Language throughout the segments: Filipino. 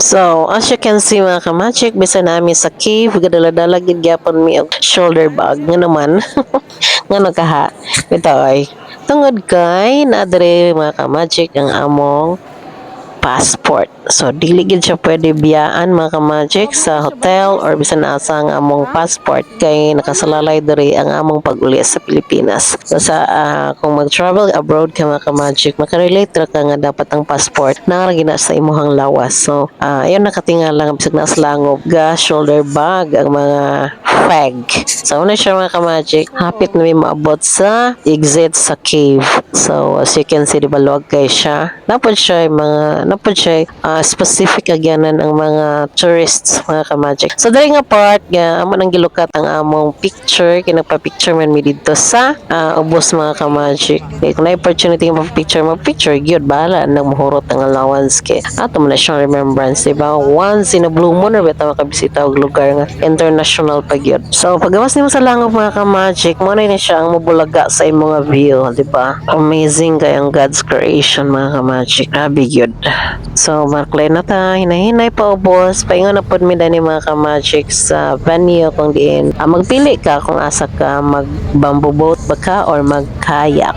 So, as you can see mga kamagic, bisa namin sa cave, gadala-dala gid gyapon mi og shoulder bag nga naman. Nga nakaha. Ito ay tungod kay na diri mga kamagic ang among passport. So, dili gid siya pwede biyaan mga ka-magic sa hotel or bisan asa ang among passport kay nakasalalay diri ang among pag-uli sa Pilipinas. So, kung mag-travel abroad ka mga ka-magic, makarelate ra ka nga dapat ang passport naragina sa imuhang lawas. So, ayun nakatingal lang bisag na langob ga shoulder bag ang mga fag. So, una siya mga ka-magic, hapit na may maabot sa exit sa cave. So, as you can see, di ba luwag kay siya. Napod siya specific agyanan ang mga tourists, mga ka-magic. So, dali nga part, amo nang gilukat ang among picture, kinagpa-picture man mi dito sa ubos mga ka-magic. Kung na opportunity nga mag-picture, gyud bahala nang mahurot ang allowance kay. Ato man na siyang remembrance, di ba? Once in a blue moon, or bitaw makabisita og lugar nga international pa gyud. So, pagawas nimo sa langop mga ka-magic, mo na siya ang mabulaga sa imong view, di ba? Amazing kay ang God's creation mga ka-magic. Grabe gyud. So, marklay na ta, hinahinay pa ubos. Paingon na pod mi dani mga ka-magic sa venue kung diin. Magpili ka kung asa ka mag-bamboo boat ba ka or mag-kayak.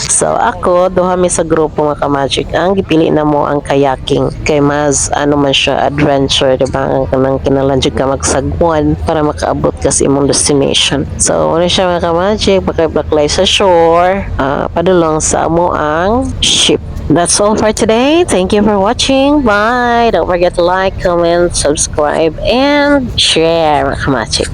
So ako, duha mi sa grupo mga ka-magic. Ang gipili na mo ang kayaking. Kay mas ano man siya, adventure, diba? Ang kanang kinalanjig ka magsagwan para makaabot ka sa imong destination. So, ano siya mga ka-magic? Baklay sa shore, padulong sa amo ang ship. That's all for today. Thank you for watching. Bye! Don't forget to like, comment, subscribe, and share mga ka-magic.